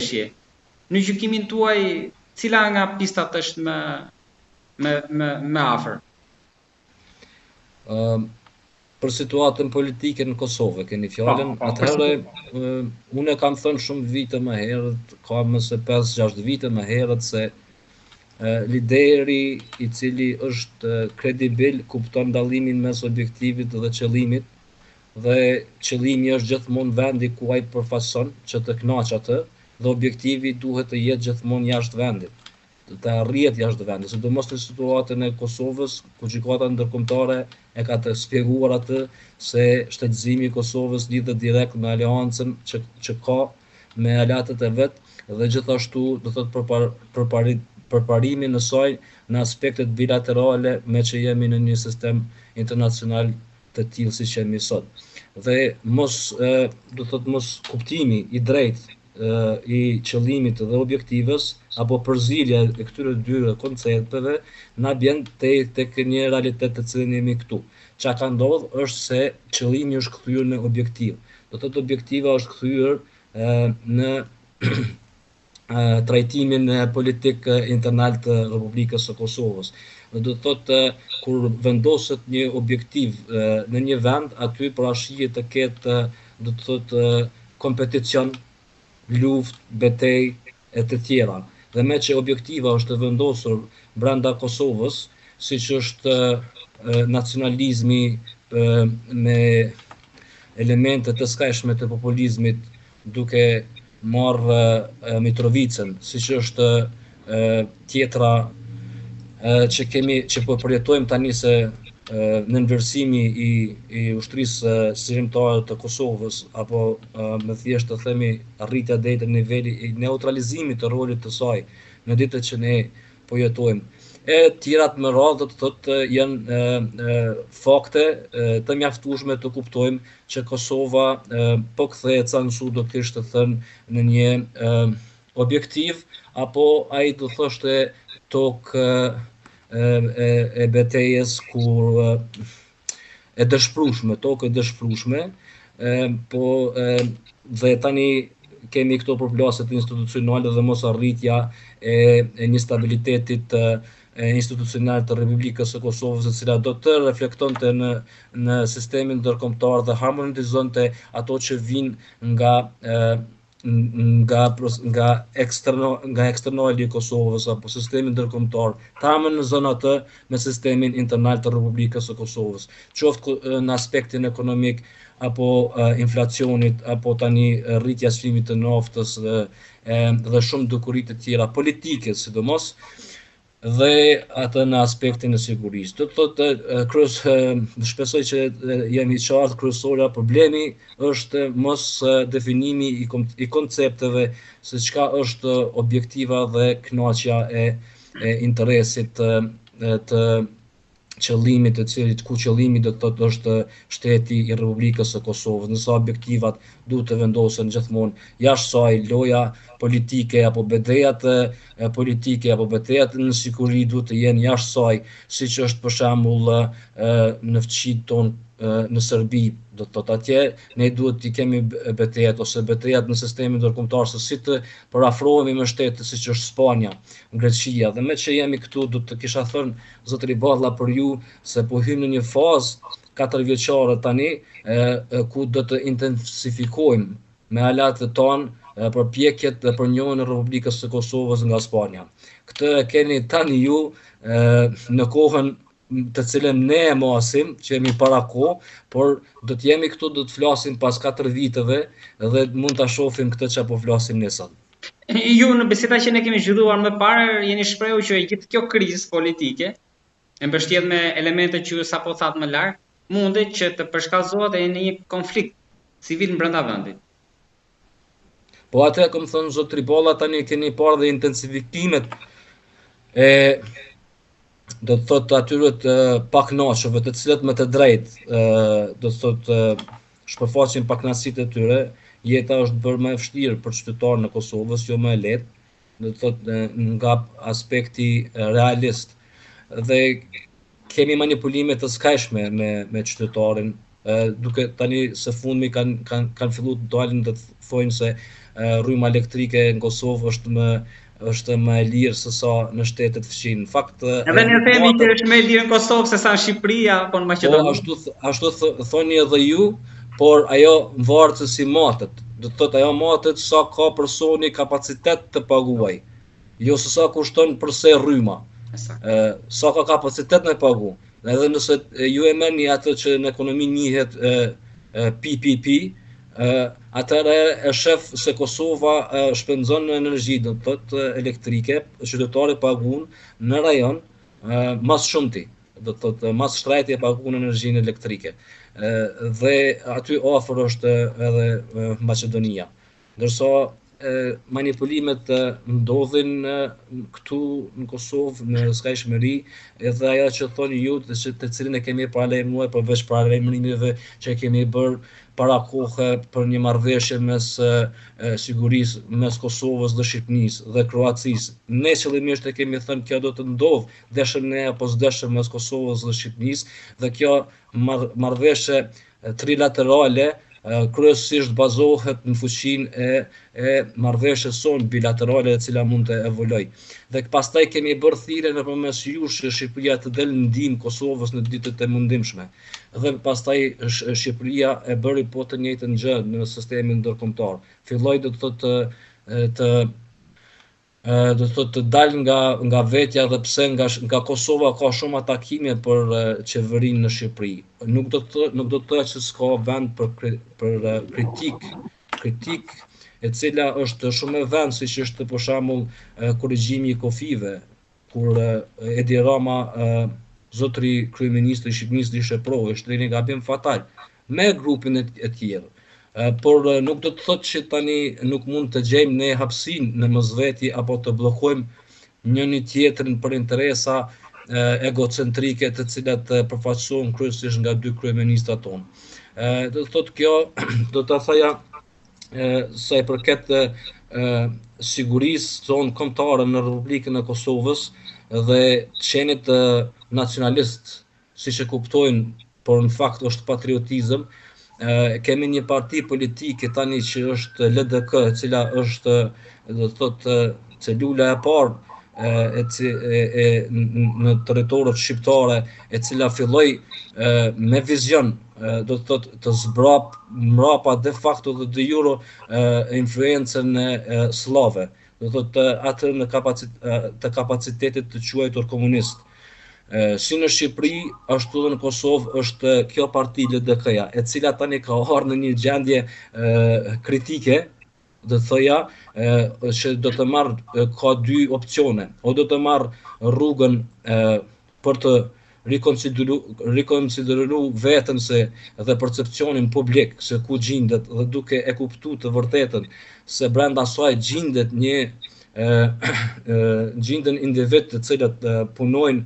marrëveshje. Në gjykimin tuaj, cila nga pistat është më afër? Për situatën politike në Kosovë, keni fjalën. Atëherë, unë kam thënë shumë vite më herët, ka më se 5-6 vite më herët, se lideri i cili është kredibil kupton dallimin mes objektivit dhe qëllimit, dhe qëllimi është gjithmonë vendi ku ai përfaqëson që të kënaq atë, dhe objektivi duhet të jetë gjithmonë jashtë vendit, të arrihet jashtë vendit, sidomos në situatën e Kosovës, ku gjykata ndërkombëtare e ka të shpjeguar atë se shtetëzimi i Kosovës lidhet direkt me aleancën që ka me aleatët e vet, dhe gjithashtu do thotë përparimin e saj në aspektet bilaterale me që jemi në një sistem internacional të tillë siç jemi sot. Dhe mos kuptimi i drejtë i qëllimit dhe objektivës, apo përzierja e këtyre dy koncepteve na bjen tek një realitet të cilin jemi këtu. Çka ka ndodhur është se qëllimi është kthyer në objektiv. Do thotë objektiva është kthyer në trajtimin politik internal të Republikës së Kosovës. Do thotë kur vendoset një objektiv në një vend, aty parashihet të ketë, do thotë, kompeticion, luftë, betejë e të tjera. Dhe me që objektiva është vendosur brenda Kosovës, siç është nacionalizmi me elemente të skajshme të populizmit, duke marrë Mitrovicën, siç është tjetra që po përjetojmë tani, se nënvlerësimi i ushtrisë shqiptare të Kosovës, apo me thjesht të themi arritja deri te niveli i neutralizimit të rolit të saj në ditët që ne po jetojmë. E tjerat me radhë, do të thotë, janë fakte të mjaftueshme të kuptojmë që Kosova po kthehet sa do kishte thënë në një objektiv, apo ai do thoshte tokë e betejës kur e dëshpërueshme, tokë e dëshpërueshme, po dhe tani kemi këto përplasjet institucionale dhe mos arritja e një stabilitetit institucional të Republikës së Kosovës, e cila do të reflektonte në sistemin ndërkombëtar dhe harmonizonte ato që vijnë nga eksternali i Kosovës apo sistemi ndërkombëtar, ta harmonizon atë me sistemin internal të Republikës së Kosovës, qoftë në aspektin ekonomik, apo inflacionit, apo tani rritja e çmimit të naftës dhe shumë dukuri të tjera politike, sidomos, dhe atë në aspektin e sigurisë. Do të thotë, shpresoj që jemi qartë, kryesorja problemi është mos definimi i koncepteve se çka është objektiva dhe kënaqja e interesit të qëllimit të cilit, ku qëllimi do të thotë është shteti i Republikës së Kosovës, nësa objektivat duhet të vendosen gjithmonë jashtë saj, loja politike apo betejat politike apo betejat në siguri duhet të jenë jashtë saj, siç është për shembull në fqinjtë tonë në Serbi, do të thotë atje ne duhet të kemi betejat ose betejat në sistemin ndërkombëtar, se si të parafrohemi me shtete siç është Spanja, Greqia, dhe me që jemi këtu do të kisha thënë zotëri Balla për ju se po hym në një fazë 4 vjeçare tani ku do të intensifikojmë me aleatët tonë përpjekjet dhe përnjohjen e Republikës së Kosovës nga Spanja. Këtë e keni tani ju në kohën të cilën ne e masim, që jemi para kohë, por do të jemi këtu, do të flasim pas 4 viteve dhe mund ta shohim këtë që po flasim ne sot. Ju në biseda që ne kemi zhvilluar më parë, jeni shprehur që gjithë kjo krizë politike, e mbështjet me elemente që ju sapo thatë më lart, mundet që të përshkallëzohet në një konflikt civil brenda vendit. Po atë, kam thënë zotri Balla, tani keni parë dhe intensifikimet do të thotë atyre të pakënaqshëve, të cilët me të drejtë do të thotë shpërfaqin pakënaqësitë e tyre, jeta është bërë më e vështirë për qytetarën e Kosovës, jo më e lehtë, do të thotë nga aspekti realist. Dhe kemi manipulime të skajshme me qytetarin, duke tani së fundmi kanë filluar të dalin dhe të thojnë se rryma elektrike në Kosovë është më e lirë se sa në shtetet fqin. Në fakt, edhe ne themi që është më e lirë në Kosovë se sa në Shqipëri apo në Maqedoni. Po ashtu thoni edhe ju, por ajo varet se si matet. Do të thotë ajo matet sa ka personi kapacitet të paguaj, jo se sa kushton përse rryma. Sa ka kapacitet me pagu. Edhe nëse ju e merrni atë që në ekonomi njihet PPP, atëherë e shef se Kosova shpenzon në energji, do të thotë elektrike, qytetarët paguën në rajon mas shumti, do të thotë mas shtrajti e paguën energjinë elektrike. Dhe aty afër është edhe Maqedonia. Ndërsa manipulimet ndodhin këtu në Kosovë, në skajshmëri, edhe ajo që thoni ju, të cilin e kemi paralajmëruar përveç paralajmërimeve që kemi bërë para kohë për një marrëveshje mes sigurisë mes Kosovës dhe Shqipërisë dhe Kroacisë. Ne qëllimisht e kemi thënë kjo do të ndodhë, deshëm ne apo s'deshëm mes Kosovës dhe Shqipërisë, dhe kjo marrëveshje trilaterale kryesisht bazohet në fuqinë e marrëveshjes sonë bilaterale e cila mund të evoloj. Dhe pastaj kemi bërë thirrje nëpërmes jush që Shqipëria të delë në ndihmë Kosovës në ditët e mundimshme. Dhe pastaj Shqipëria e bëri po të njëjtën gjë në sistemin ndërkombëtar. Filloi do të thotë të dal nga vetja, dhe pse nga Kosova ka shumë atakime për qeverinë në Shqipëri. Nuk do të thotë që s'ka vend për kritik e cila është shumë e vend, siç është për shembull korrigjimi i kofive, kur Edi Rama, zotëri kryeministri i Shqipërisë, ishte provë, është një gabim fatal me grupin e tjerë. Por nuk do të thotë që tani nuk mund të gjejmë ne hapësinë në mosveti apo të bllokojmë njëri tjetrin për interesa egocentrike të cilat përfaqësohen kryesisht nga dy kryeministrat tonë. Do të thotë kjo, do ta thaja sa i përket sigurisë tonë kombëtare në Republikën e Kosovës dhe qenit nacionalist, siç e kuptojnë, por në fakt është patriotizëm. Kemi një parti politike tani që është LDK, e cila është, do të thotë, celula e parë në territoret shqiptare, e cila filloi me vizion, do të thotë, të mbrapa de facto dhe de jure influencën e slave, do të thotë atë në të kapacitetit të quajtur komunist. Si në Shqipëri, ashtu dhe në Kosovë është kjo parti LDK-ja, e cila tani ka ardhur në një gjendje kritike, do të thoja, që do të marrë, ka dy opsione, o do të marrë rrugën për të rikonsideru veten dhe percepcionin publik se ku gjendet, dhe duke e kuptuar të vërtetën se brenda saj gjenden individ të cilët punojnë